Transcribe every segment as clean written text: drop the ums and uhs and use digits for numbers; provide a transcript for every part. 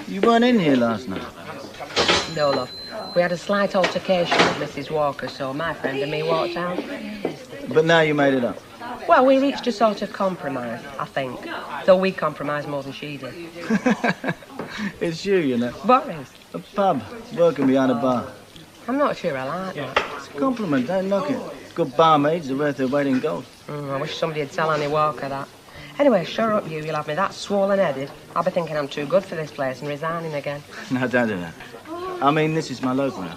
You weren't in here last night? No, love. We had a slight altercation with Mrs. Walker, so my friend and me walked out. But now you made it up. Well, we reached a sort of compromise, I think. Though we compromised more than she did. It's you, you know. What is? A pub, working behind a bar. I'm not sure I like that. It's a compliment, don't knock it. Good barmaids are worth their weight in gold. I wish somebody had tell Annie Walker that. Anyway, sure up you. You'll have me that swollen-headed. I'll be thinking I'm too good for this place and resigning again. No, don't do that. I mean, this is my local now.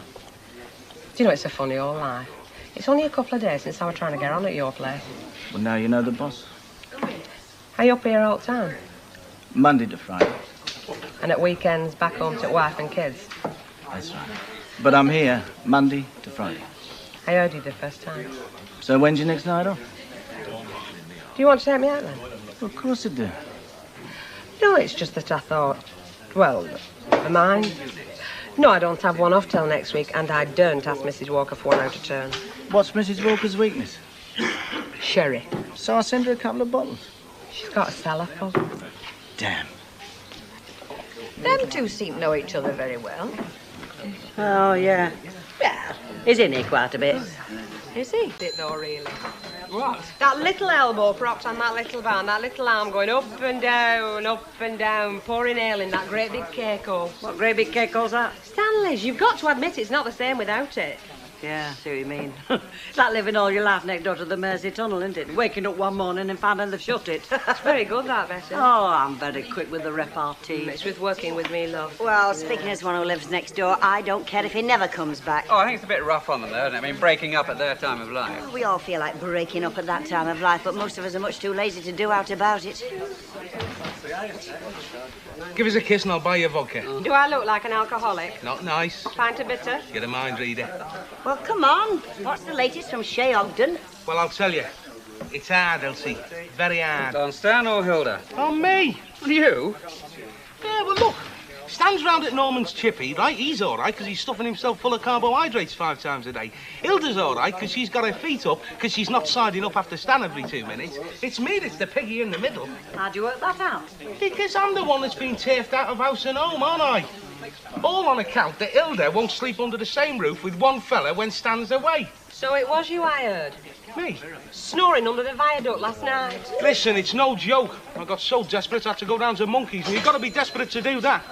Do you know, it's a funny old life. It's only a couple of days since I was trying to get on at your place. Well, now you know the boss. Are you up here all the time? Monday to Friday. And at weekends back home to wife and kids? That's right. But I'm here Monday to Friday. I heard you the first time. So when's your next night off? Do you want to take me out then? Well, of course I do. No, it's just that I thought, well, never mind. No, I don't have one off till next week, and I don't ask Mrs. Walker for one out of turn. What's Mrs. Walker's weakness? Sherry. So I send her a couple of bottles. She's got a cellar full. Damn. Them two seem to know each other very well. Oh, yeah. Well, he's in here quite a bit. Is he? It though, really. What? That little elbow propped on that little van, that little arm going up and down, pouring ale in that great big cake hole. What great big cake hole's that? Stanley's, you've got to admit it's not the same without it. Yeah, I see what you mean. It's like living all your life next door to the Mersey Tunnel, isn't it? Waking up one morning and finding they've shut it. It's very good, that, Bessie. Oh, I'm very quick with the repartee. It's with working with me, love. Well, speaking as one who lives next door, I don't care if he never comes back. Oh, I think it's a bit rough on them, though, isn't it? I mean, breaking up at their time of life. We all feel like breaking up at that time of life, but most of us are much too lazy to do out about it. Give us a kiss and I'll buy you vodka. Do I look like an alcoholic? Not nice. Pint of bitter? Get a mind, Rita. Well, come on. What's the latest from Shea Ogden? Well, I'll tell you. It's hard, Elsie. Very hard. On Stan or Hilda? On me. You? Yeah, well, look. Stan's round at Norman's chippy, right? He's all right because he's stuffing himself full of carbohydrates 5 times a day. Hilda's all right because she's got her feet up because she's not siding up after Stan every 2 minutes. It's me that's the piggy in the middle. How'd you work that out? Because I'm the one that's been turfed out of house and home, aren't I? All on account that Hilda won't sleep under the same roof with one fella when Stan's away. So it was you I heard? Me? Snoring under the viaduct last night. Listen, it's no joke. I got so desperate I had to go down to Monkeys, and you've got to be desperate to do that.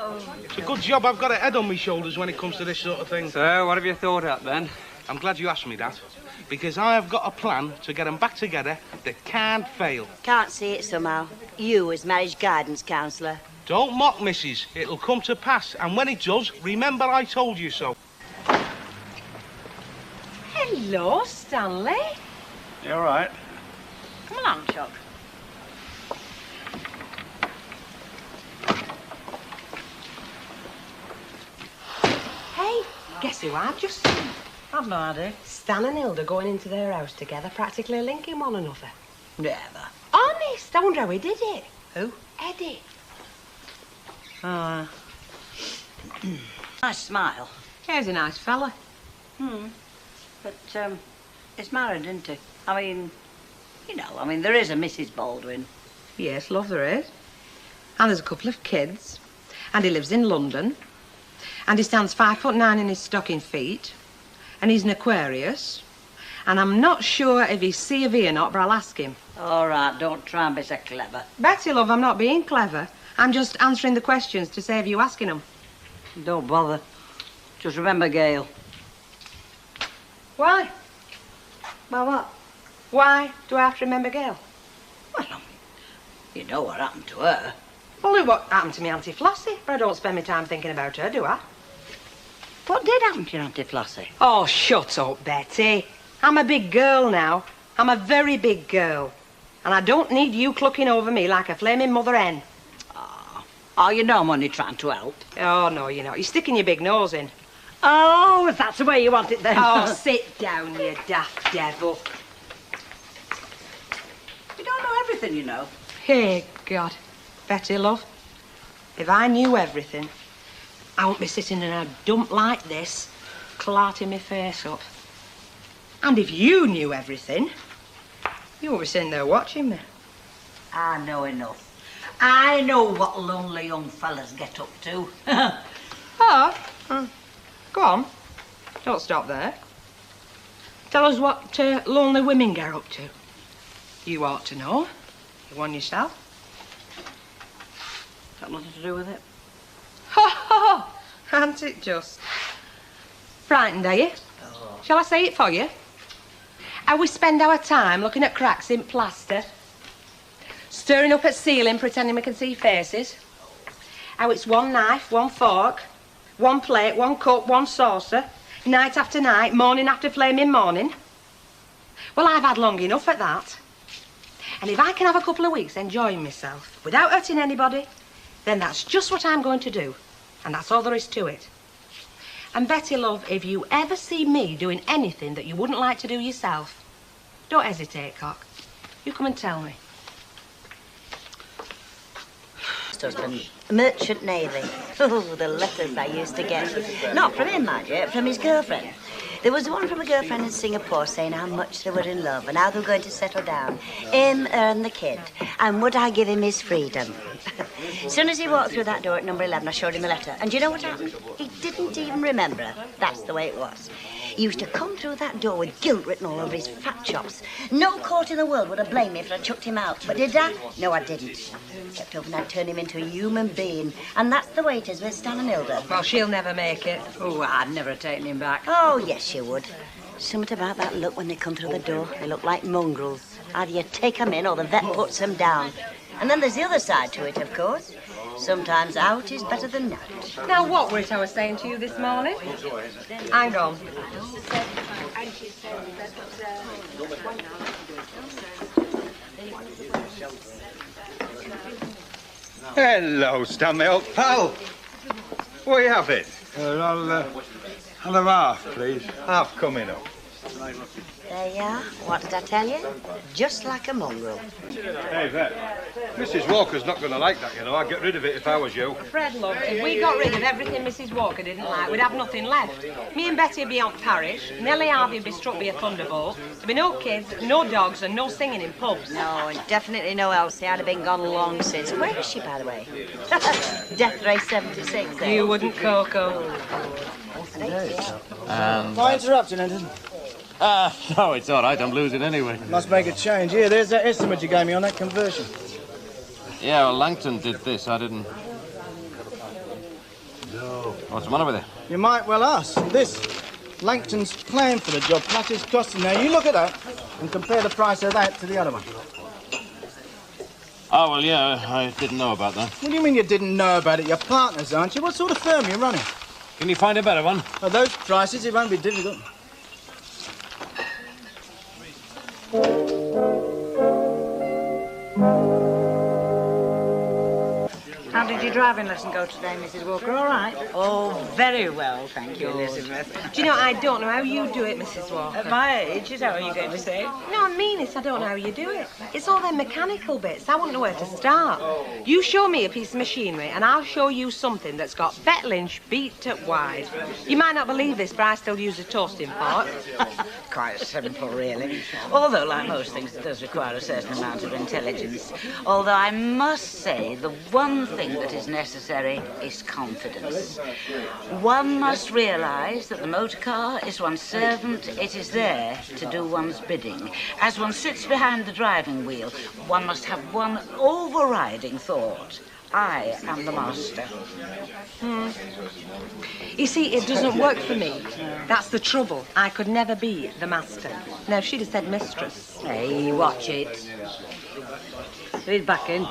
It's a good job I've got a head on my shoulders when it comes to this sort of thing. So, what have you thought up, then? I'm glad you asked me that, because I have got a plan to get them back together that can't fail. Can't see it somehow. You as marriage guidance counsellor. Don't mock, missus. It'll come to pass, and when it does, remember I told you so. Hello, Stanley. You all right? Come along, Chuck. Hey, guess who I've just seen? I've no idea. Stan and Hilda going into their house together, practically linking one another. Never. Honest, I wonder how he did it. Who? Eddie. Oh, nice smile. He's a nice fella. But, he's married, isn't he? I mean, there is a Mrs. Baldwin. Yes, love, there is. And there's a couple of kids. And he lives in London. And he stands 5'9" in his stocking feet. And he's an Aquarius. And I'm not sure if he's C of E or not, but I'll ask him. All right, don't try and be so clever. Betty, love, I'm not being clever. I'm just answering the questions to save you asking them. Don't bother. Just remember Gail. Why? Well, what? Why do I have to remember Gail? Well, you know what happened to her. Well, look what happened to me Auntie Flossie, but I don't spend my time thinking about her, do I? What did happen to your Auntie Flossie? Oh, shut up, Betty. I'm a big girl now. I'm a very big girl. And I don't need you clucking over me like a flaming mother hen. Oh, you know I'm only trying to help. Oh, no, you're not. You're sticking your big nose in. Oh, if that's the way you want it then. Oh, sit down, you daft devil. You don't know everything, you know. Hey, God. Betty, love, if I knew everything, I wouldn't be sitting in a dump like this, clarting my face up. And if you knew everything, you wouldn't be sitting there watching me. I know enough. I know what lonely young fellas get up to. Go on. Don't stop there. Tell us what lonely women get up to. You ought to know. You one yourself. Got nothing to do with it. Ha! Ain't it just? Frightened, are you? Oh. Shall I say it for you? How we spend our time looking at cracks in plaster, staring up at ceiling pretending we can see faces. How it's one knife, one fork, one plate, one cup, one saucer, night after night, morning after flaming morning. Well, I've had long enough at that. And if I can have a couple of weeks enjoying myself without hurting anybody, then that's just what I'm going to do. And that's all there is to it. And Betty, love, if you ever see me doing anything that you wouldn't like to do yourself, don't hesitate, Cock. You come and tell me. Husband, merchant navy. Oh, the letters I used to get. Not from him, mind you, from his girlfriend. There was one from a girlfriend in Singapore saying how much they were in love and how they were going to settle down. Him and the kid. And would I give him his freedom? As soon as he walked through that door at number 11, I showed him a letter. And do you know what happened? He didn't even remember her. That's the way it was. He used to come through that door with guilt written all over his fat chops. No court in the world would have blamed me if I'd chucked him out. But did I? No, I didn't. Kept hoping I'd turn him into a human being. And that's the way it is with Stan and Hilda. Well, she'll never make it. Oh, I'd never have taken him back. Oh, yes, you would. Something about that look when they come through the door. They look like mongrels. Either you take them in or the vet puts them down. And then there's the other side to it, of course. Sometimes out is better than not. Now, what Rita was saying to you this morning? Hang on. Hello, Stan, my old pal. What are you having? I'll have half, please. Half coming up. There you are. What did I tell you? Just like a mongrel. Hey, Vet. Mrs. Walker's not going to like that, you know. I'd get rid of it if I was you. Fred, love, if we got rid of everything Mrs. Walker didn't like, we'd have nothing left. Me and Betty would be on parish, Nellie Harvey would be struck by a thunderbolt, there'd be no kids, no dogs, and no singing in pubs. No, and definitely no Elsie. I'd have been gone long since. Where is she, by the way? Death Ray 76, there. You wouldn't, Coco. Why interrupting, Anton? No, it's all right. I'm losing anyway. Must make a change. Here, there's that estimate you gave me on that conversion. Yeah, well, Langton did this. I didn't. No. What's the matter with it? You might well ask. This, Langton's plan for the job, plus his costing. Now, you look at that and compare the price of that to the other one. Oh, well, yeah, I didn't know about that. What do you mean you didn't know about it? You're partners, aren't you? What sort of firm are you running? Can you find a better one? At those prices, it won't be difficult. How did your driving lesson go today, Mrs. Walker? All right? Oh, very well, thank you, Elizabeth. Do you know, I don't know how you do it, Mrs. Walker. At my age, is that what you're going to say? No, I mean it. I don't know how you do it. It's all them mechanical bits. I wouldn't know where to start. You show me a piece of machinery and I'll show you something that's got Bet Lynch beat at wide. You might not believe this, but I still use a toasting fork. Quite simple, really. Although, like most things, it does require a certain amount of intelligence. Although I must say, the one thing that is necessary is confidence. One must realise that the motor car is one's servant. It is there to do one's bidding. As one sits behind the driving wheel, one must have one overriding thought. I am the master. You see, it doesn't work for me. That's the trouble. I could never be the master. Now, if she'd have said mistress. Hey, watch it. Read back in.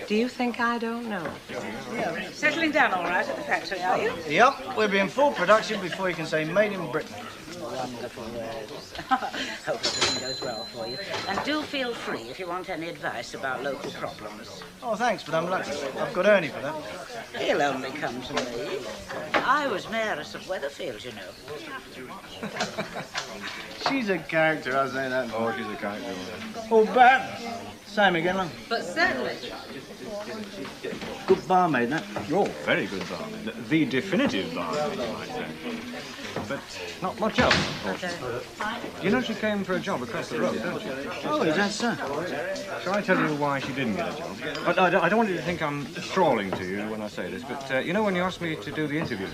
Do you think I don't know? Settling down all right at the factory, are you? Yep, we'll be in full production before you can say made in Britain. Wonderful words. Hope everything goes well for you. And do feel free if you want any advice about local problems. Oh, thanks, but I'm lucky. I've got Ernie for that. He'll only come to me. I was mayoress of Weatherfield, you know. She's a character, I say that. Oh, she's a character. All back. Same again, love. But certainly. Good barmaid, that. Oh, very good barmaid. The definitive barmaid, you might say. but not much else. You know she came for a job across the road, don't you? Oh, is that so? Shall I tell you why she didn't get a job? But I don't want you to think I'm trawling to you when I say this, but you know when you asked me to do the interviewing,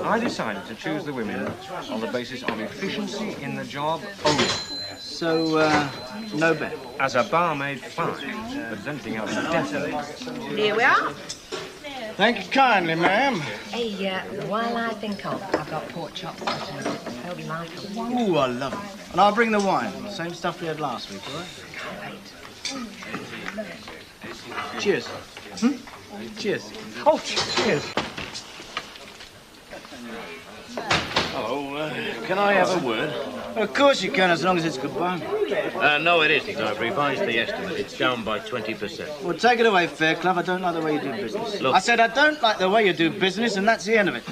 I decided to choose the women on the basis of efficiency in the job only. So, no bet. As a barmaid, fine, but as anything else, definitely. Here we are. Thank you kindly, ma'am. Hey, while I think of, I've got pork chops. I hope you like them. Ooh, I love them. And I'll bring the wine. Same stuff we had last week, all right? Can't wait. Cheers. Cheers. Oh, cheers. Hello, can I have a word? Of course you can, as long as it's goodbye. No, it isn't. I've revised the estimate. It's down by 20%. Well, take it away, Fairclough. I don't like the way you do business. Look. I said I don't like the way you do business, and that's the end of it.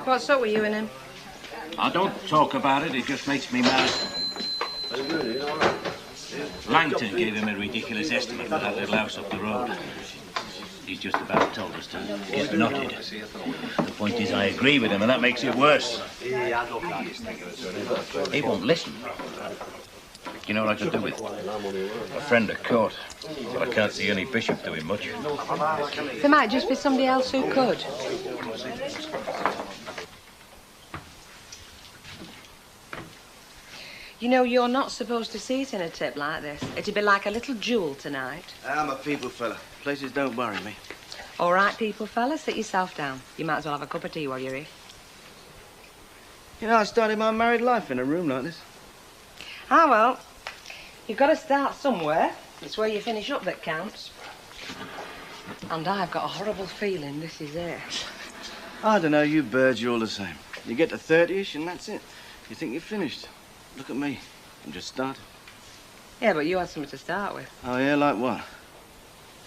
What's up with you and him? I don't talk about it. It just makes me mad. Langton gave him a ridiculous estimate for that little house up the road. He's just about told us to get knotted. The point is, I agree with him, and that makes it worse. He won't listen. You know what I could do with? A friend of court. But I can't see any bishop doing much. There might just be somebody else who could. You know, you're not supposed to see it in a tip like this. It'd be like a little jewel tonight. I'm a people fella. Places don't worry me. All right, people, fella, sit yourself down. You might as well have a cup of tea while you're here. You know, I started my married life in a room like this. Ah, well, you've got to start somewhere. It's where you finish up that counts. And I've got a horrible feeling this is it. I don't know, you birds, you're all the same. You get to 30-ish and that's it. You think you're finished. Look at me. I'm just starting. Yeah, but you had something to start with. Oh, yeah, like what?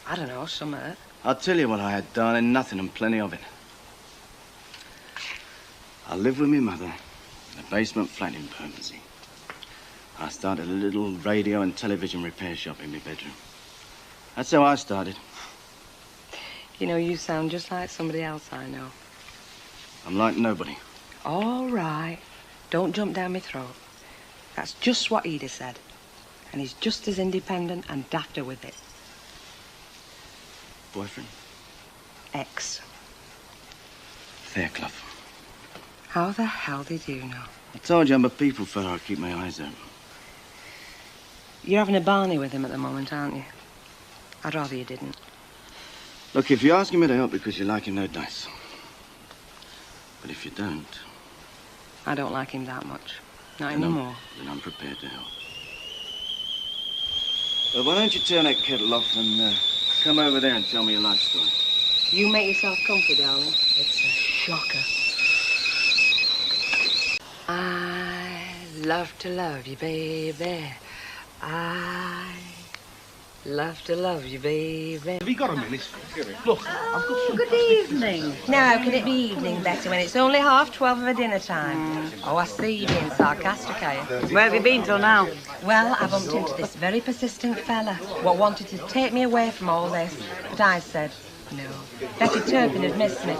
I don't know, something. I'll tell you what I had, darling. Nothing and plenty of it. I lived with my mother in a basement flat in Bermondsey. I started a little radio and television repair shop in my bedroom. That's how I started. You know, you sound just like somebody else I know. I'm like nobody. All right. Don't jump down my throat. That's just what he'd have said. And he's just as independent and dafter with it. Boyfriend? Ex. Fairclough. How the hell did you know? I told you I'm a people fella. I keep my eyes open. You're having a barney with him at the moment, aren't you? I'd rather you didn't. Look, if you ask him to help because you like him, no dice. But if you don't... I don't like him that much. Not then anymore. Then I'm prepared to help. Well, why don't you turn that kettle off and come over there and tell me your life story? You make yourself comfy, darling. It's a shocker. I love to love you, baby. I love to love you, baby. Have you got a minute? Look, I've got some... Good evening. Now, can it be evening better when it's only 12:30 of dinner time? Oh, I see you being sarcastic, are you? Where have you been till now? Well, I bumped into this very persistent fella what wanted to take me away from all this. But I said, no. Betty Turpin had missed me.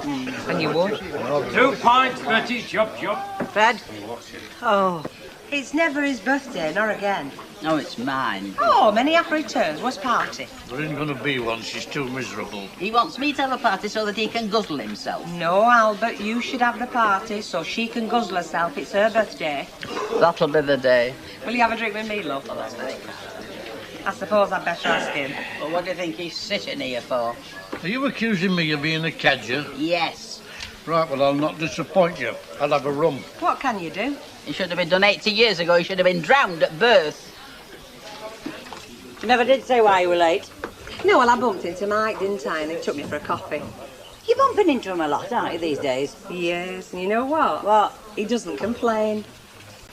And you would. 2 pints, Betty. Chop, chop. Fred? Oh. It's never his birthday, nor again. No, it's mine. Oh, many happy returns. What's party? There ain't gonna be one. She's too miserable. He wants me to have a party so that he can guzzle himself. No, Albert, you should have the party so she can guzzle herself. It's her birthday. That'll be the day. Will you have a drink with me, love? I suppose I'd better ask him. Well, what do you think he's sitting here for? Are you accusing me of being a cadger? Yes. Right, well, I'll not disappoint you. I'll have a rum. What can you do? He should have been done 80 years ago. He should have been drowned at birth. You never did say why you were late. No, well, I bumped into Mike, didn't I? And he took me for a coffee. You're bumping into him a lot, aren't you, these days? Yes, and you know what? What? He doesn't complain.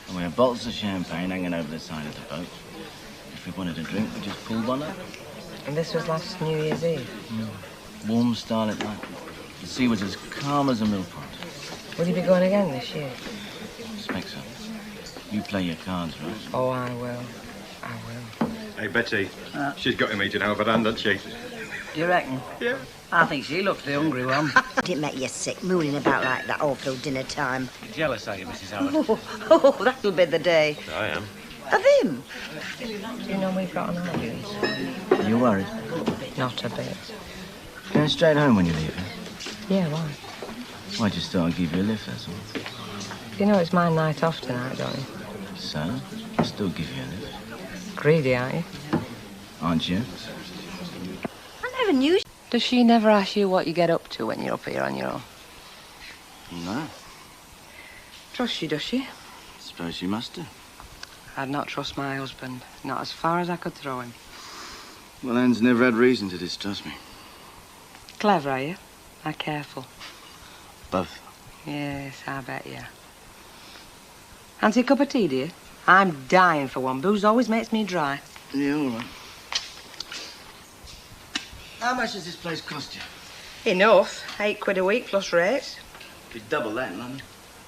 And we have bottles of champagne hanging over the side of the boat. If we wanted a drink, we just pulled one up. And this was last New Year's Eve? Warm, starlit night. The sea was as calm as a mill pond. Will you be going again this year? Expect so. You play your cards, right? Oh, I will. I will. Hey, Betty, she's got him eating over hand, hasn't she? Do you reckon? Yeah. I think she looks the hungry one. Didn't make you sick, mooning about like that all through dinner time. You're jealous, are you, Mrs. Howard? Oh, that'll be the day. I am. Of him? Do you know we've got an audience? Are you worried? Not a bit. Going straight home when you leave, eh? Yeah, why? Well, I just thought I'd give you a lift, that's all. You know it's my night off tonight, don't you? So, I'll still give you a lift. Greedy, aren't you? Aren't you? I never knew. Does she never ask you what you get up to when you're up here on your own? No. Trust you, does she? Suppose she must do. I'd not trust my husband. Not as far as I could throw him. Well, Anne's never had reason to distrust me. Clever, are you? Or careful? Both. Yes, I bet you. Fancy a cup of tea, dear? I'm dying for one. Booze always makes me dry. Yeah, all right. How much does this place cost you? Enough. £8 a week plus rates. You'd double that in London.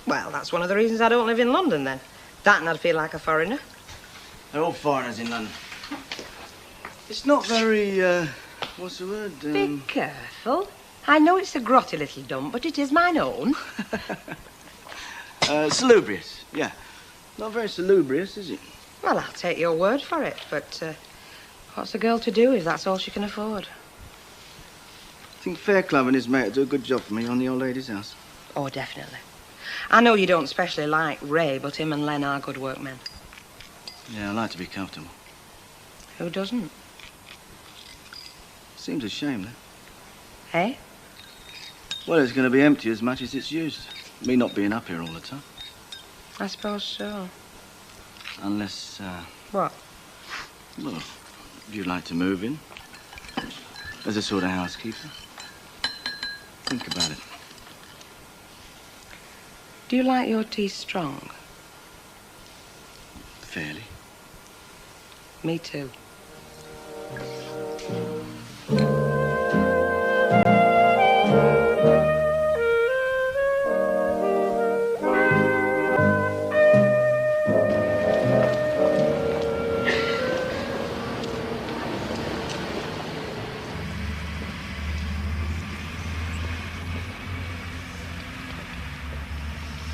Well, that's one of the reasons I don't live in London, then. That and I'd feel like a foreigner. They're all foreigners in London. It's not very, what's the word? Be careful. I know it's a grotty little dump, but it is mine own. Salubrious, yeah. Not very salubrious, is it? Well, I'll take your word for it, but what's a girl to do if that's all she can afford? I think Fairclough and his mate will do a good job for me on the old lady's house. Oh, definitely. I know you don't especially like Ray, but him and Len are good workmen. Yeah, I like to be comfortable. Who doesn't? Seems a shame, though. Hey? Well, it's going to be empty as much as it's used. Me not being up here all the time. I suppose so. Unless, What? well, if you'd like to move in. As a sort of housekeeper. Think about it. Do you like your tea strong? Fairly. Me too.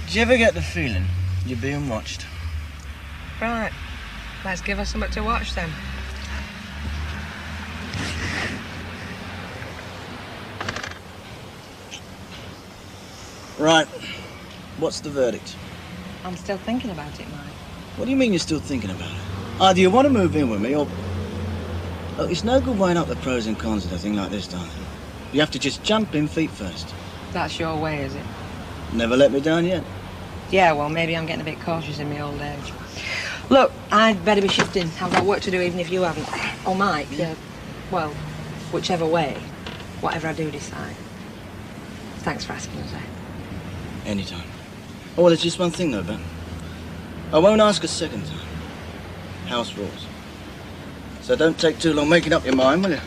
Did you ever get the feeling you're being watched? Right. Let's give her something to watch then. Right. What's the verdict? I'm still thinking about it, Mike. What do you mean you're still thinking about it? Either you want to move in with me or... Look, it's no good weighing up the pros and cons of a thing like this, darling. You have to just jump in feet first. That's your way, is it? Never let me down yet. Yeah, well, maybe I'm getting a bit cautious in my old age. Look, I'd better be shifting. I've got work to do even if you haven't. Oh, Mike, well, whichever way, whatever I do decide. Thanks for asking us, eh? Anytime. Oh, well, there's just one thing, though, Ben. I won't ask a second time. House rules. So don't take too long making up your mind, will you?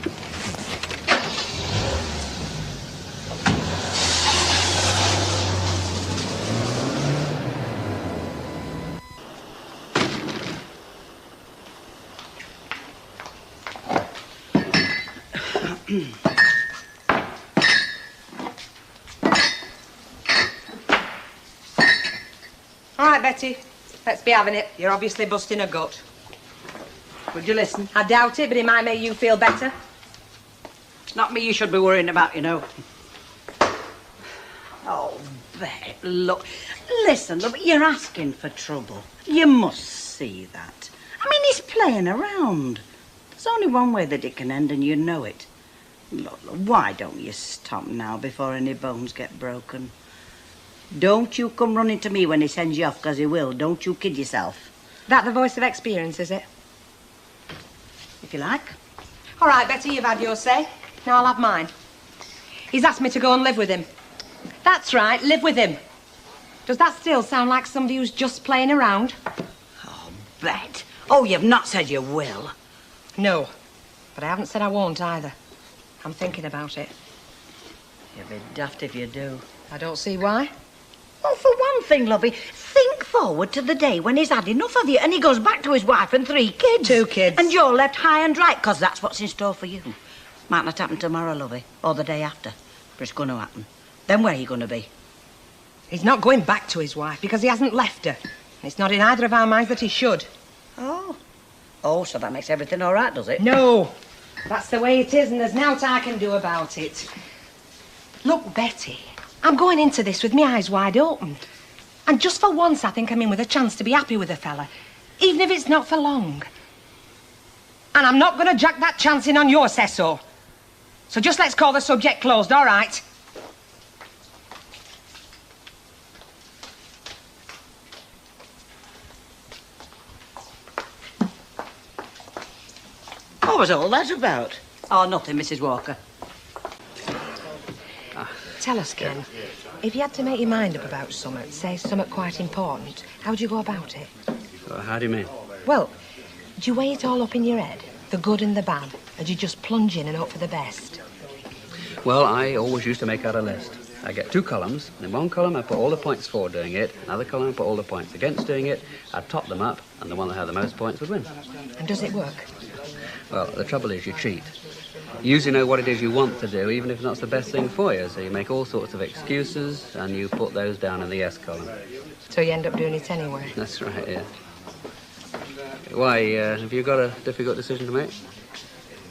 All right, Betty. Let's be having it. You're obviously busting a gut. Would you listen? I doubt it, but it might make you feel better. It's not me you should be worrying about, you know. Oh, Bet, look. Listen, look, you're asking for trouble. You must see that. I mean, he's playing around. There's only one way that it can end, and you know it. Look, why don't you stop now before any bones get broken? Don't you come running to me when he sends you off, 'cause he will. Don't you kid yourself. That the voice of experience, is it? If you like. All right, Betty, you've had your say. Now I'll have mine. He's asked me to go and live with him. That's right, live with him. Does that still sound like somebody who's just playing around? Oh, Bet. Oh, you've not said you will. No, but I haven't said I won't either. I'm thinking about it. You'd be daft if you do. I don't see why. Well, for one thing, lovey, think forward to the day when he's had enough of you and he goes back to his wife and 3 kids. 2 kids. And you're left high and dry, 'cause that's what's in store for you. Might not happen tomorrow, lovey, or the day after. But it's going to happen. Then where are you going to be? He's not going back to his wife because he hasn't left her. It's not in either of our minds that he should. Oh. Oh, so that makes everything all right, does it? No. That's the way it is, and there's nought I can do about it. Look, Betty, I'm going into this with my eyes wide open. And just for once, I think I'm in with a chance to be happy with a fella, even if it's not for long. And I'm not going to jack that chance in on your say-so. So just let's call the subject closed, all right? What was all that about? Oh, nothing, Mrs. Walker. Tell us, Ken, if you had to make your mind up about something, say something quite important, how'd you go about it? How do you mean? Well, do you weigh it all up in your head, the good and the bad, or do you just plunge in and hope for the best? Well, I always used to make out a list. I get 2 columns. In one column, I put all the points for doing it. Another column, I put all the points against doing it. I'd top them up, and the one that had the most points would win. And does it work? Well, the trouble is you cheat. You usually know what it is you want to do, even if it's not the best thing for you. So you make all sorts of excuses, and you put those down in the yes column. So you end up doing it anyway? That's right, yeah. Why, have you got a difficult decision to make?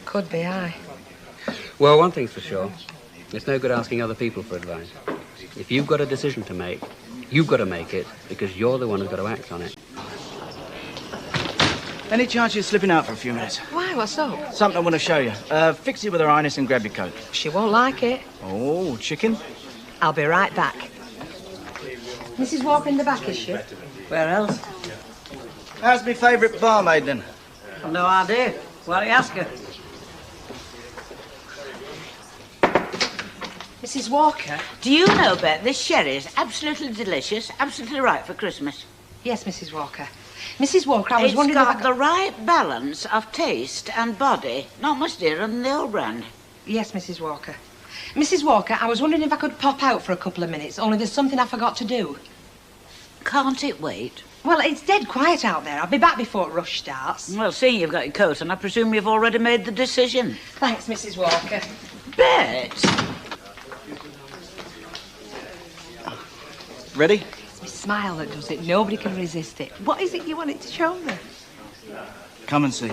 Could be, aye. Well, one thing's for sure. It's no good asking other people for advice. If you've got a decision to make, you've got to make it, because you're the one who's got to act on it. Any chance you're slipping out for a few minutes? Why, what's up? Something I want to show you. Fix it with Her Highness and grab your coat. She won't like it. Oh, chicken? I'll be right back. Mrs. Walker in the back, is she? Where else? How's my favourite barmaid, then? I've no idea. Why don't you ask her? Mrs. Walker? Do you know, Bet, this sherry is absolutely delicious, absolutely right for Christmas. Yes, Mrs. Walker. Mrs. Walker, I was wondering It's if I got the right balance of taste and body. Not much dearer than the old brand. Yes, Mrs. Walker. Mrs. Walker, I was wondering if I could pop out for a couple of minutes, only there's something I forgot to do. Can't it wait? Well, it's dead quiet out there. I'll be back before rush starts. Well, seeing you've got your coat on, I presume you've already made the decision. Thanks, Mrs. Walker. Bet! Ready? It's my smile that does it. Nobody can resist it. What is it you wanted to show me? Come and see.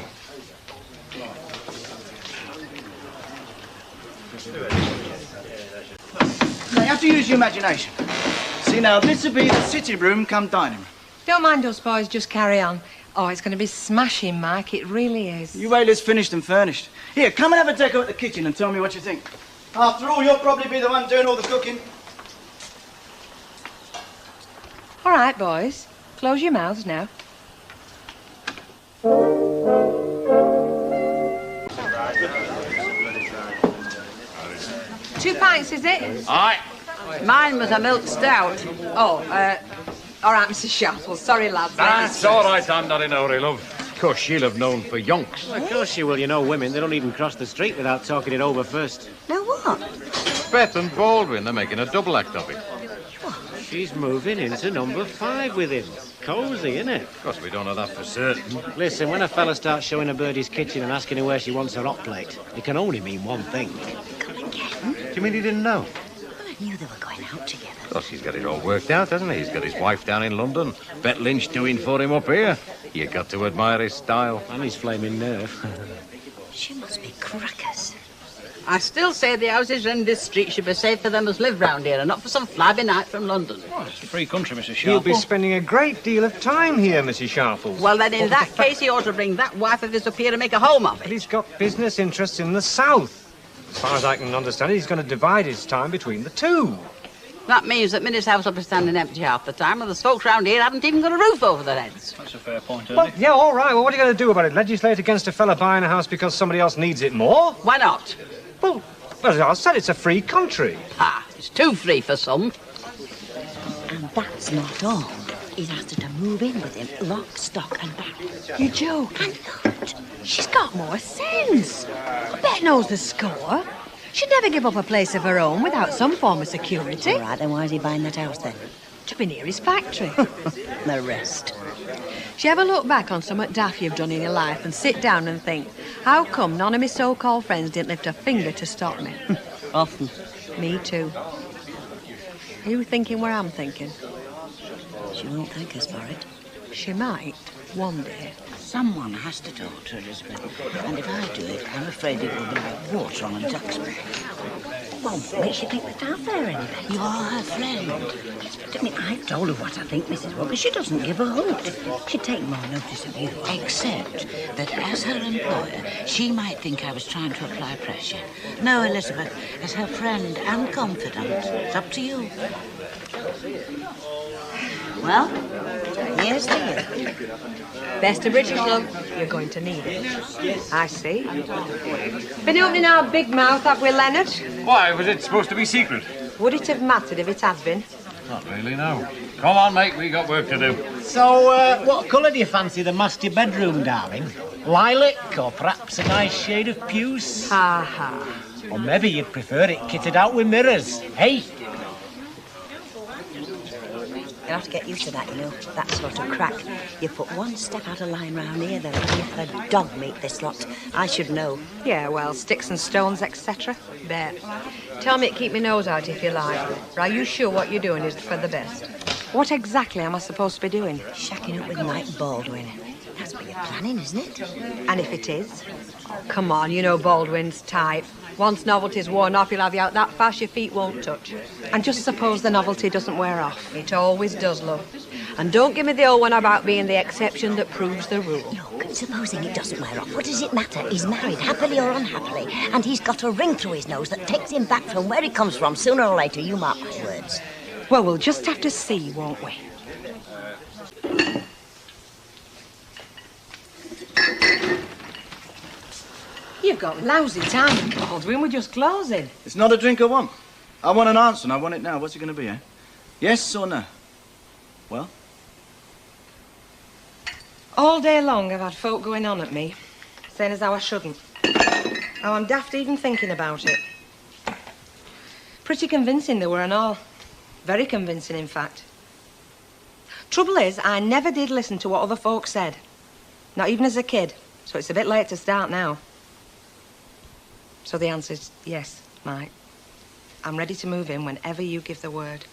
Now, you have to use your imagination. See, now, this will be the city room come dining room. Don't mind us, boys. Just carry on. Oh, it's going to be smashing, Mike. It really is. You wait till it's finished and furnished. Here, come and have a deco at the kitchen and tell me what you think. After all, you'll probably be the one doing all the cooking. All right, boys. Close your mouths now. 2 pints, is it? Aye. Mine was a milk stout. Oh, all right, Mrs. Sharple. Sorry, lads. That's all right, I'm not in a hurry, love. Of course, she'll have known for yonks. Of course she will. You know women, they don't even cross the street without talking it over first. Now what? Beth and Baldwin, they're making a double act of it. She's moving into number 5 with him. Cosy, innit? Of course, we don't know that for certain. Listen, when a fella starts showing a bird his kitchen and asking her where she wants her hot plate, it can only mean one thing. Come again? Do you mean he didn't know? I knew they were going out together. Of course, he's got it all worked out, hasn't he? He's got his wife down in London. Bet Lynch doing for him up here. You got to admire his style. And his flaming nerve. She must be crackers. I still say the houses in this street should be safe for them as live round here and not for some flabby night from London. Well, it's a free country, Mrs. Sharple. He'll be spending a great deal of time here, Mrs. Sharple. Well, then, in that case, he ought to bring that wife of his up here and make a home of But it. he's got business interests in the south. As far as I can understand it, he's going to divide his time between the two. That means that Minnie's house will be standing empty half the time, and the folks round here haven't even got a roof over their heads. That's a fair point, Well, isn't it? yeah, all right. Well, what are you going to do about it? Legislate against a fella buying a house because somebody else needs it more? Why not? Well, as I said, it's a free country. Ah, it's too free for some. And that's not all. He's asked her to move in with him, lock, stock and barrel. You joke? I'm not. She's got more sense. Bet knows the score. She'd never give up a place of her own without some form of security. All right, then why is he buying that house then? To be near his factory. The rest. Do you ever look back on something daft you've done in your life and sit down and think, how come none of my so-called friends didn't lift a finger to stop me? Often. Me too. Are you thinking where I'm thinking? She won't thank us for it. She might, one day. Someone has to talk to Elizabeth. And if I do it, I'm afraid it will be like water on a duck's back. Well, what makes you think we can't fair any better? You are her friend. I mean, I've told her what I think, Mrs. Walker. She doesn't give a hoot. She'd take more notice of you. Except that as her employer, she might think I was trying to apply pressure. No, Elizabeth, as her friend and confidant, it's up to you. Well, here's to you. Best of British love, you're going to need it. I see. Been opening our big mouth, have we, Leonard? Why, was it supposed to be secret? Would it have mattered if it had been? Not really, no. Come on, mate, we got work to do. So, what colour do you fancy the master bedroom, darling? Lilac, or perhaps a nice shade of puce? Ha ha. Or maybe you'd prefer it kitted out with mirrors, hey? You'll have to get used to that, you know, that sort of crack. You put one step out of line round here, they'll give you for dog meat, this lot. I should know. Yeah, well, sticks and stones, etc. Bet. Tell me to keep my nose out if you like. But are you sure what you're doing is for the best? What exactly am I supposed to be doing? Shacking up with Mike Baldwin. That's what you're planning, isn't it? And if it is? Oh, come on, you know Baldwin's type. Once novelty's worn off, he'll have you out that fast your feet won't touch. And just suppose the novelty doesn't wear off. It always does, love. And don't give me the old one about being the exception that proves the rule. Look, supposing it doesn't wear off, what does it matter? He's married, happily or unhappily, and he's got a ring through his nose that takes him back from where he comes from sooner or later, you mark my words. Well, we'll just have to see, won't we? You've got lousy time, Baldwin. We're just closing. It's not a drink I want. I want an answer, and I want it now. What's it going to be, eh? Yes or no? Well? All day long I've had folk going on at me, saying as how I shouldn't. How I'm daft even thinking about it. Pretty convincing they were and all. Very convincing, in fact. Trouble is, I never did listen to what other folk said. Not even as a kid. So it's a bit late to start now. So the answer's yes, Mike. I'm ready to move in whenever you give the word.